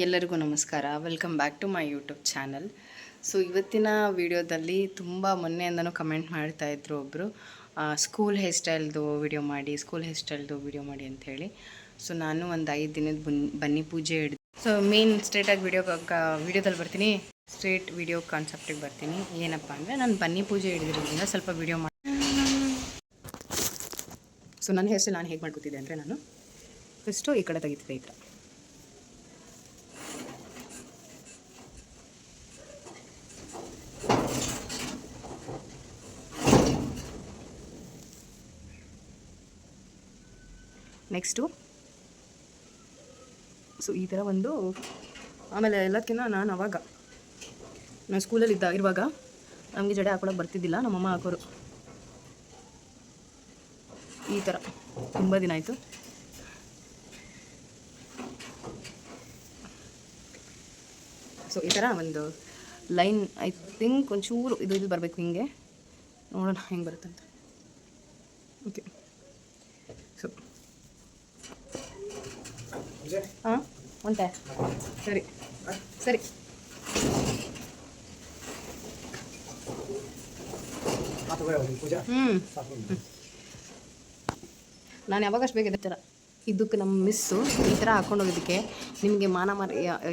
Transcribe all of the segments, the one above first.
ಎಲ್ಲರಿಗೂ ನಮಸ್ಕಾರ. Welcome back to my YouTube channel. So ಇವತ್ತಿನ ವಿಡಿಯೋದಲ್ಲಿ ತುಂಬ ಮೊನ್ನೆಯಿಂದನೂ ಕಮೆಂಟ್ ಮಾಡ್ತಾಯಿದ್ರು ಒಬ್ಬರು, ಸ್ಕೂಲ್ ಹೇರ್ ಸ್ಟೈಲ್ದು ವಿಡಿಯೋ ಮಾಡಿ ಅಂಥೇಳಿ. ಸೊ ನಾನು ಒಂದು 5 ದಿನದ ಬನ್ನಿ ಪೂಜೆ ಹಿಡಿದು ಮೇನ್ ಸ್ಟ್ರೇಟಾಗಿ ವಿಡಿಯೋದಲ್ಲಿ ಬರ್ತೀನಿ. ಸ್ಟ್ರೇಟ್ ವಿಡಿಯೋ ಕಾನ್ಸೆಪ್ಟಿಗೆ ಬರ್ತೀನಿ. ಏನಪ್ಪ ಅಂದರೆ ನಾನು ಬನ್ನಿ ಪೂಜೆ ಹಿಡಿದಿರೋದ್ರಿಂದ ಸ್ವಲ್ಪ ವಿಡಿಯೋ ಮಾಡಿ. ಸೊ ನನ್ನ ಹೇರ್ ಸ್ಟೈಲ್ ನಾನು ಹೇಗೆ ಮಾಡ್ಕೊತಿದ್ದೆ ಅಂದರೆ, ನಾನು ಫಸ್ಟು ಈ ಕಡೆ ತೆಗಿತಿದ್ದೆ, ಈ ಥರ. ನೆಕ್ಸ್ಟು ಸೊ ಈ ಥರ ಒಂದು, ಆಮೇಲೆ ಎಲ್ಲದಕ್ಕಿಂತ ನಾನು ಸ್ಕೂಲಲ್ಲಿ ಇರುವಾಗ ನಮಗೆ ಜಡೆ ಹಾಕೊಳಕ್ಕೆ ಬರ್ತಿದ್ದಿಲ್ಲ, ನಮ್ಮಮ್ಮ ಹಾಕೋರು. ಈ ಥರ ತುಂಬ ದಿನ ಆಯಿತು. ಸೊ ಈ ಥರ ಒಂದು ಲೈನ್, ಐ ಥಿಂಕ್ ಒಂಚೂರು ಇದು ಬರಬೇಕು, ಹಿಂಗೆ ನೋಡೋಣ ಹೆಂಗೆ ಬರುತ್ತಂತ. ಓಕೆ, ಸೊ ಹಾಂ ಉಂಟೆ, ಸರಿ ಸರಿ. ನಾನು ಯಾವಾಗಷ್ಟು ಬೇಕಿದೆ ಥರ ಇದಕ್ಕೆ ನಮ್ಮ ಮಿಸ್ಸು ಈ ಥರ ಹಾಕೊಂಡು ಹೋಗೋದಕ್ಕೆ ನಿಮಗೆ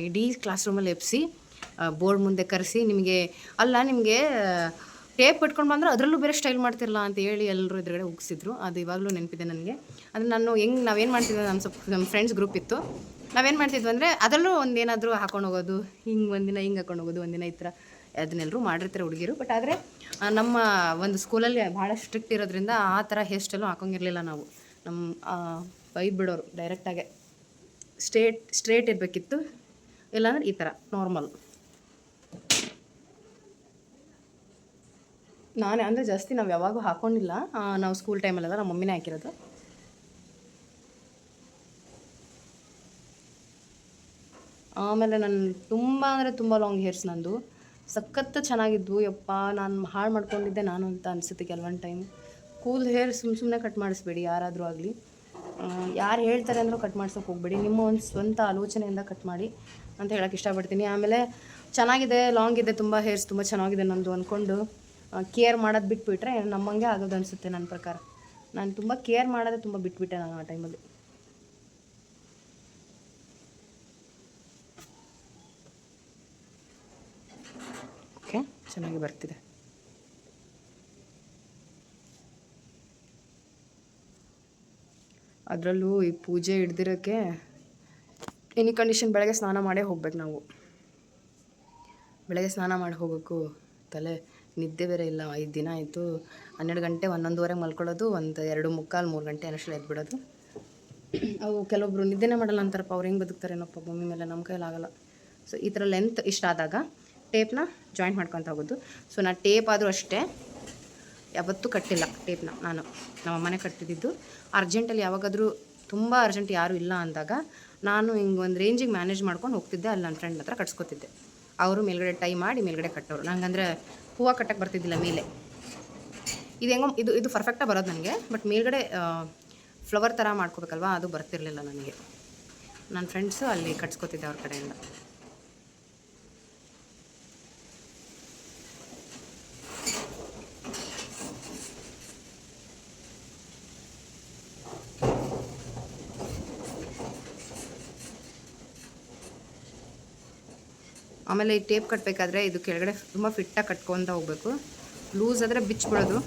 ಇಡೀ ಕ್ಲಾಸ್ ರೂಮಲ್ಲಿ ಎಬ್ಬಿಸಿ ಬೋರ್ಡ್ ಮುಂದೆ ಕರೆಸಿ, ನಿಮಗೆ ಟೇಪ್ ಕಟ್ಕೊಂಡು ಬಂದ್ರೆ ಅದರಲ್ಲೂ ಬೇರೆ ಸ್ಟೈಲ್ ಮಾಡ್ತಿರಲ್ಲ ಅಂತ ಹೇಳಿ ಎಲ್ಲರೂ ಎದುರುಗಡೆ ಉಗಿಸಿದ್ರು. ಅದು ಇವಾಗಲೂ ನೆನಪಿದೆ ನನಗೆ. ಅದು ನಾವೇನು ಮಾಡ್ತಿದ್ವಿ, ನಮ್ಮ ಫ್ರೆಂಡ್ಸ್ ಗ್ರೂಪ್ ಇತ್ತು. ನಾವೇನು ಮಾಡ್ತಿದ್ವಿ ಅಂದರೆ ಅದರಲ್ಲೂ ಒಂದೇನಾದರೂ ಹಾಕೊಂಡು ಹೋಗೋದು, ಒಂದಿನ ಹಿಂಗೆ ಹಾಕೊಂಡು ಹೋಗೋದು, ಒಂದಿನ ಈ ಥರ. ಅದನ್ನೆಲ್ಲರೂ ಮಾಡಿರ್ತಾರೆ ಹುಡುಗಿರು. ಬಟ್ ಆದರೆ ನಮ್ಮ ಒಂದು ಸ್ಕೂಲಲ್ಲಿ ಭಾಳ ಸ್ಟ್ರಿಕ್ಟ್ ಇರೋದ್ರಿಂದ ಆ ಥರ ಹೇರ್ ಸ್ಟೈಲು ಹಾಕೋಂಗಿರಲಿಲ್ಲ ನಾವು. ನಮ್ಮ ಬೈದು ಬಿಡೋರು ಡೈರೆಕ್ಟಾಗೆ. ಸ್ಟ್ರೇಟ್ ಇರಬೇಕಿತ್ತು, ಇಲ್ಲಾಂದ್ರೆ ಈ ಥರ ನಾರ್ಮಲ್. ನಾನೇ ಅಂದರೆ ಜಾಸ್ತಿ ನಾವು ಯಾವಾಗೂ ಹಾಕ್ಕೊಂಡಿಲ್ಲ. ನಾವು ಸ್ಕೂಲ್ ಟೈಮಲ್ಲೆಲ್ಲ ನಮ್ಮ ಮಮ್ಮಿನೇ ಹಾಕಿರೋದು. ಆಮೇಲೆ ನಾನು ತುಂಬ ಲಾಂಗ್ ಹೇರ್ಸ್ ನಂದು ಸಖತ್ತು ಚೆನ್ನಾಗಿದ್ವು. ಯಪ್ಪ, ನಾನು ಹಾಳು ಮಾಡ್ಕೊಂಡಿದ್ದೆ ನಾನು ಅಂತ ಅನಿಸುತ್ತೆ ಕೆಲವೊಂದು ಟೈಮ್. ಕೂಲ್ ಹೇರ್ ಸುಮ್ಮನೆ ಕಟ್ ಮಾಡಿಸ್ಬೇಡಿ, ಯಾರಾದರೂ ಆಗಲಿ. ಯಾರು ಹೇಳ್ತಾರೆ ಅಂದರೂ ಕಟ್ ಮಾಡ್ಸೋಕೆ ಹೋಗಬೇಡಿ. ನಿಮ್ಮ ಒಂದು ಸ್ವಂತ ಆಲೋಚನೆಯಿಂದ ಕಟ್ ಮಾಡಿ ಅಂತ ಹೇಳೋಕ್ಕೆ ಇಷ್ಟಪಡ್ತೀನಿ. ಆಮೇಲೆ ಚೆನ್ನಾಗಿದೆ, ಲಾಂಗ್ ಇದೆ, ತುಂಬ ಹೇರ್ಸ್ ತುಂಬ ಚೆನ್ನಾಗಿದೆ ನಂದು ಅಂದ್ಕೊಂಡು ಕೇರ್ ಮಾಡೋದು ಬಿಟ್ಬಿಟ್ರೆ ನಮ್ಮಂಗೆ ಆಗೋದು ಅನಿಸುತ್ತೆ ನನ್ನ ಪ್ರಕಾರ. ನಾನು ತುಂಬ ಕೇರ್ ಮಾಡೋದೇ ತುಂಬ ಬಿಟ್ಬಿಟ್ಟೆ ನಾನು ಆ ಟೈಮಲ್ಲಿ. ಓಕೆ, ಚೆನ್ನಾಗಿ ಬರ್ತಿದೆ. ಅದರಲ್ಲೂ ಈ ಪೂಜೆ ಹಿಡ್ದಿರೋಕ್ಕೆ ಎನಿ ಕಂಡೀಷನ್ ಬೆಳಗ್ಗೆ ಸ್ನಾನ ಮಾಡೇ ಹೋಗ್ಬೇಕು ನಾವು. ಬೆಳಗ್ಗೆ ಸ್ನಾನ ಮಾಡಿ ಹೋಗೋಕ್ಕೂ ನಿದ್ದೆ ಬೇರೆ ಇಲ್ಲ. 5 ದಿನ ಆಯಿತು. 12 ಗಂಟೆ 11:30 ಮಲ್ಕೊಳ್ಳೋದು, 2:45 3 ಗಂಟೆ ಅನ್ನೋಷ್ಟರಲ್ಲಿ ಎದ್ಬಿಡೋದು. ಅವು ಕೆಲವೊಬ್ರು ನಿದ್ದೆನೇ ಮಾಡಲ್ಲ ಅಂತಾರಪ್ಪ, ಅವ್ರು ಹೆಂಗೆ ಬದುಕ್ತಾರೇನಪ್ಪ ಭೂಮಿ ಮೇಲೆ, ನಮ್ಮ ಕೈಲಾಗಲ್ಲ. ಸೊ ಈ ಥರ ಲೆಂತ್ ಇಷ್ಟ ಆದಾಗ ಟೇಪ್ನ ಜಾಯಿಂಟ್ ಮಾಡ್ಕೊತ ಹೋಗೋದು. ಸೊ ನಾನು ಟೇಪ್ ಆದರೂ ಅಷ್ಟೇ ಯಾವತ್ತೂ ಕಟ್ಟಿಲ್ಲ ಟೇಪ್ನ. ನಮ್ಮ ಮನೆ ಕಟ್ಟಿದ್ದು ಅರ್ಜೆಂಟಲ್ಲಿ ಯಾವಾಗಾದರೂ ತುಂಬ ಅರ್ಜೆಂಟ್ ಯಾರೂ ಇಲ್ಲ ಅಂದಾಗ ನಾನು ಹಿಂಗೆ ಒಂದು ರೇಂಜಿಗೆ ಮ್ಯಾನೇಜ್ ಮಾಡ್ಕೊಂಡು ಹೋಗ್ತಿದ್ದೆ. ಅಲ್ಲಿ ನನ್ನ ಫ್ರೆಂಡ್ ಹತ್ರ ಕಟ್ಸ್ಕೊತಿದ್ದೆ. ಅವರು ಮೇಲ್ಗಡೆ ಟೈ ಮಾಡಿ ಮೇಲ್ಗಡೆ ಕಟ್ಟೋರು. ನಂಗಂದರೆ ಹೂವು ಕಟ್ಟಕ್ಕೆ ಬರ್ತಿದ್ದಿಲ್ಲ ಮೇಲೆ. ಇದು ಹೆಂಗೋ ಇದು ಪರ್ಫೆಕ್ಟಾಗಿ ಬರೋದು ನನಗೆ. ಬಟ್ ಮೇಲ್ಗಡೆ ಫ್ಲವರ್ ಥರ ಮಾಡ್ಕೋಬೇಕಲ್ವ, ಅದು ಬರ್ತಿರಲಿಲ್ಲ ನನಗೆ. ನನ್ನ ಫ್ರೆಂಡ್ಸು ಅಲ್ಲಿ ಕಟ್ಸ್ಕೊತಿದ್ದೆ ಅವ್ರ ಕಡೆಯಿಂದ. ಆಮೇಲೆ ಈ ಟೇಪ್ ಕಟ್ಟಬೇಕಾದ್ರೆ ಇದು ಕೆಳಗಡೆ ತುಂಬ ಫಿಟ್ಟಾಗಿ ಕಟ್ಕೊತ ಹೋಗಬೇಕು. ಲೂಸ್ ಆದರೆ ಬಿಚ್ಚಿಬಿಡೋದು.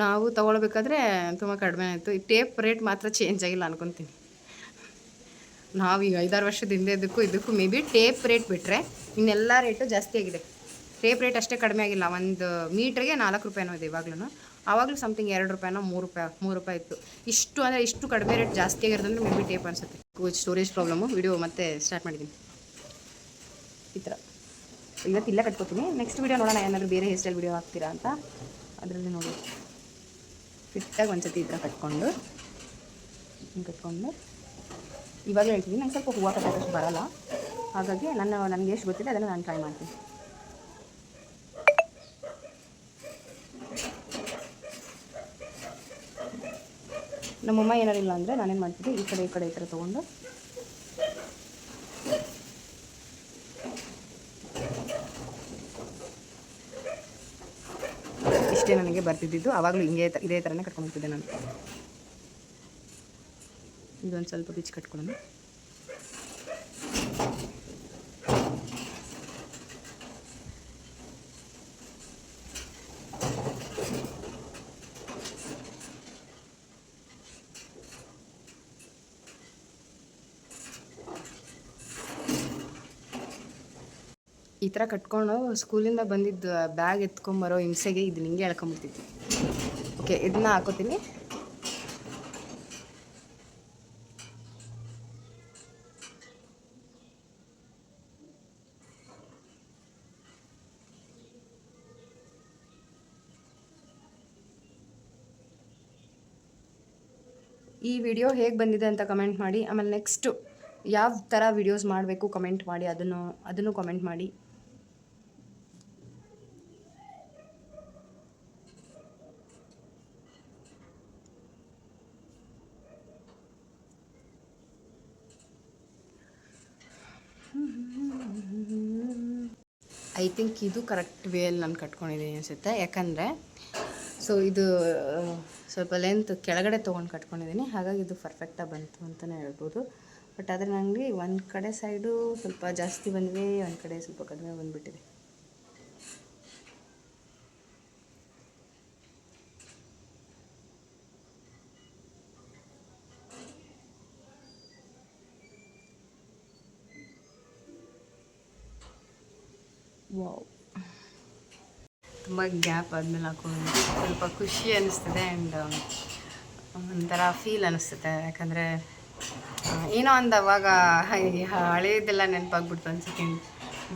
ನಾವು ತೊಗೊಳ್ಬೇಕಾದ್ರೆ ತುಂಬ ಕಡಿಮೆ ಆಯಿತು. ಈ ಟೇಪ್ ರೇಟ್ ಮಾತ್ರ ಚೇಂಜ್ ಆಗಿಲ್ಲ ಅನ್ಕೊತೀನಿ. ನಾವು ಈಗ 5-6 ವರ್ಷದ ಹಿಂದೆ ಇದಕ್ಕೂ ಮೇ ಬಿ ಟೇಪ್ ರೇಟ್ ಬಿಟ್ಟರೆ ಇನ್ನೆಲ್ಲ ರೇಟು ಜಾಸ್ತಿ ಆಗಿದೆ. ಟೇಪ್ ರೇಟ್ ಅಷ್ಟೇ ಕಡಿಮೆ ಆಗಿಲ್ಲ. 1 ಮೀಟ್ರಿಗೆ 4 ರೂಪಾಯಿನೋ ಇದೆ ಇವಾಗಲೂ. ಆವಾಗಲೂ ಸಮಥಿಂಗ್ 2 ರೂಪಾಯಿನೋ 3 ರೂಪಾಯಿ ಇತ್ತು. ಇಷ್ಟು ಕಡಿಮೆ ರೇಟ್ ಜಾಸ್ತಿ ಆಗಿರೋದಂದ್ರೆ ಮೇ ಬಿ ಟೇಪ್ ಅನಿಸುತ್ತೆ. Storage problem. ವಿಡಿಯೋ ಮತ್ತೆ ಸ್ಟಾರ್ಟ್ ಮಾಡಿದ್ದೀನಿ. ಈ ಥರ ಇವತ್ತು ಇಲ್ಲೇ ಕಟ್ಕೋತೀನಿ. ನೆಕ್ಸ್ಟ್ ವಿಡಿಯೋ ನೋಡೋಣ, ಏನಾದರೂ ಬೇರೆ ಹೇರ್ ಸ್ಟೈಲ್ ವಿಡಿಯೋ ಹಾಕ್ತೀರಾ ಅಂತ. ಅದರಲ್ಲಿ ನೋಡಿ ಫಿಟ್ಟಾಗಿ ಒಂದ್ಸತಿ ಈ ಥರ ಕಟ್ಕೊಂಡು ಇವಾಗ ಹೇಳ್ತೀನಿ. ನಂಗೆ ಸ್ವಲ್ಪ ಹೂವು ಕಟ್ಟೋಕ್ಕಷ್ಟು ಬರೋಲ್ಲ. ಹಾಗಾಗಿ ನನಗೆ ಎಷ್ಟು ಗೊತ್ತಿದೆ ಅದನ್ನು ನಾನು ಟ್ರೈ ಮಾಡ್ತೀನಿ. ನಮ್ಮಮ್ಮ ಏನಾರಿಲ್ಲ ಅಂದರೆ ನಾನೇನು ಮಾಡ್ತಿದ್ದೆ, ಈ ಕಡೆ ಈ ಥರ ತೊಗೊಂಡು ಇಷ್ಟೇ ನನಗೆ ಬರ್ತಿದ್ದಿದ್ದು. ಆವಾಗಲೂ ಇದೇ ಥರನೇ ಕಟ್ಕೊಂಡ್ಬಿಡ್ತಿದ್ದೆ ನಾನು. ಇದೊಂದು ಸ್ವಲ್ಪ ಬಿಚ್ಚಿ ಕಟ್ಕೊಳ್ಳೋಣ. ಈ ಥರ ಕಟ್ಕೊಂಡು ಸ್ಕೂಲಿಂದ ಬಂದಿದ್ದು ಬ್ಯಾಗ್ ಎತ್ಕೊಂಬರೋ ಹಿಂಸೆಗೆ ಇದು ಹಿಂಗೆ ಎಳ್ಕೊಂಬಿಡ್ತಿದ್ವಿ. ಓಕೆ, ಇದನ್ನ ಹಾಕೋತೀನಿ. ಈ ವಿಡಿಯೋ ಹೇಗೆ ಬಂದಿದೆ ಅಂತ ಕಮೆಂಟ್ ಮಾಡಿ. ಆಮೇಲೆ ನೆಕ್ಸ್ಟು ಯಾವ ಥರ ವಿಡಿಯೋಸ್ ಮಾಡಬೇಕು ಕಮೆಂಟ್ ಮಾಡಿ, ಅದನ್ನು ಕಮೆಂಟ್ ಮಾಡಿ. ಐ ಥಿಂಕ್ ಇದು ಕರೆಕ್ಟ್ ವೇಯಲ್ಲಿ ನಾನು ಕಟ್ಕೊಂಡಿದ್ದೀನಿ ಅನಿಸುತ್ತೆ. ಯಾಕಂದರೆ ಇದು ಸ್ವಲ್ಪ ಲೆಂತ್ ಕೆಳಗಡೆ ತೊಗೊಂಡು ಕಟ್ಕೊಂಡಿದ್ದೀನಿ, ಹಾಗಾಗಿ ಇದು ಪರ್ಫೆಕ್ಟಾಗಿ ಬಂತು ಅಂತಲೇ ಹೇಳ್ಬೋದು. ಬಟ್ ಆದರೆ ನನಗೆ ಒಂದು ಕಡೆ ಸೈಡು ಸ್ವಲ್ಪ ಜಾಸ್ತಿ ಬಂದಿದೆ, ಒಂದು ಕಡೆ ಸ್ವಲ್ಪ ಕಡಿಮೆ ಬಂದುಬಿಟ್ಟಿದೆ. ವಾವ್, ತುಂಬ ಗ್ಯಾಪ್ ಆದಮೇಲೆ ಹಾಕೊಂಡು ಸ್ವಲ್ಪ ಖುಷಿ ಅನ್ನಿಸ್ತದೆ ಆ್ಯಂಡ್ ಒಂಥರ ಫೀಲ್ ಅನ್ನಿಸ್ತದೆ. ಯಾಕಂದರೆ ಏನೋ ಒಂದು ಅವಾಗ ಹಳೇದೆಲ್ಲ ನೆನಪಾಗ್ಬಿಡ್ತು ಅನ್ಸುತ್ತೆ,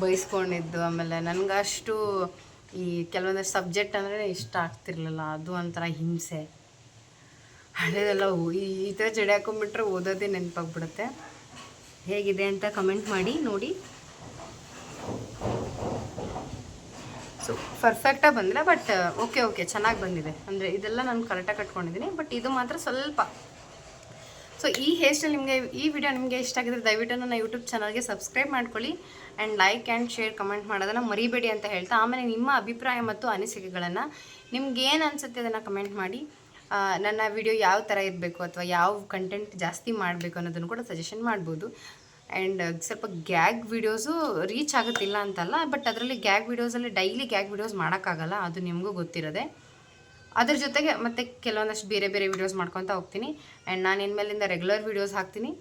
ಬಯಸ್ಕೊಂಡಿದ್ದು. ಆಮೇಲೆ ನನಗಷ್ಟು ಈ ಕೆಲವೊಂದಷ್ಟು ಸಬ್ಜೆಕ್ಟ್ ಅಂದರೆ ಇಷ್ಟ ಆಗ್ತಿರ್ಲಿಲ್ಲ, ಅದು ಒಂಥರ ಹಿಂಸೆ. ಹಳೇದೆಲ್ಲ ಈ ಥರ ಜಡೆ ಹಾಕೊಂಡ್ಬಿಟ್ರೆ ಓದೋದೇ ನೆನಪಾಗ್ಬಿಡುತ್ತೆ. ಹೇಗಿದೆ ಅಂತ ಕಮೆಂಟ್ ಮಾಡಿ ನೋಡಿ. ಸೊ ಪರ್ಫೆಕ್ಟಾಗಿ ಬಂದಿಲ್ಲ, ಬಟ್ ಓಕೆ ಚೆನ್ನಾಗಿ ಬಂದಿದೆ. ಅಂದರೆ ಇದೆಲ್ಲ ನಾನು ಕರೆಕ್ಟಾಗಿ ಕಟ್ಕೊಂಡಿದ್ದೀನಿ, ಬಟ್ ಇದು ಮಾತ್ರ ಸ್ವಲ್ಪ. ಸೊ ಈ ಹೇರ್ ಸ್ಟೈಲ್ ಈ ವಿಡಿಯೋ ನಿಮಗೆ ಇಷ್ಟ ಆಗಿದ್ರೆ ದಯವಿಟ್ಟು ನನ್ನ ಯೂಟ್ಯೂಬ್ ಚಾನಲ್ಗೆ ಸಬ್ಸ್ಕ್ರೈಬ್ ಮಾಡ್ಕೊಳ್ಳಿ and like and share comment ಮಾಡೋದನ್ನು ಮರಿಬೇಡಿ ಅಂತ ಹೇಳ್ತಾ, ಆಮೇಲೆ ನಿಮ್ಮ ಅಭಿಪ್ರಾಯ ಮತ್ತು ಅನಿಸಿಕೆಗಳನ್ನು ನಿಮ್ಗೆ ಏನು ಅನಿಸುತ್ತೆ ಅದನ್ನು ಕಮೆಂಟ್ ಮಾಡಿ. ನನ್ನ ವಿಡಿಯೋ ಯಾವ ಥರ ಇರಬೇಕು ಅಥವಾ ಯಾವ ಕಂಟೆಂಟ್ ಜಾಸ್ತಿ ಮಾಡಬೇಕು ಅನ್ನೋದನ್ನು ಕೂಡ ಸಜೆಷನ್ ಮಾಡ್ಬೋದು. ಆ್ಯಂಡ್ ಸ್ವಲ್ಪ ಗ್ಯಾಗ್ ವೀಡಿಯೋಸು ರೀಚ್ ಆಗುತ್ತಿಲ್ಲ ಅಂತಲ್ಲ, ಬಟ್ ಅದರಲ್ಲಿ ಗ್ಯಾಗ್ ವೀಡಿಯೋಸಲ್ಲಿ ಡೈಲಿ ಗ್ಯಾಗ್ ವೀಡಿಯೋಸ್ ಮಾಡೋಕ್ಕಾಗಲ್ಲ, ಅದು ನಿಮಗೂ ಗೊತ್ತಿರೋದೆ. ಅದ್ರ ಜೊತೆಗೆ ಮತ್ತು ಕೆಲವೊಂದಷ್ಟು ಬೇರೆ ವೀಡಿಯೋಸ್ ಮಾಡ್ಕೊತಾ ಹೋಗ್ತೀನಿ. ಆ್ಯಂಡ್ ನಾನು ಇನ್ಮೇಲಿಂದ ರೆಗ್ಯುಲರ್ ವೀಡಿಯೋಸ್ ಹಾಕ್ತೀನಿ.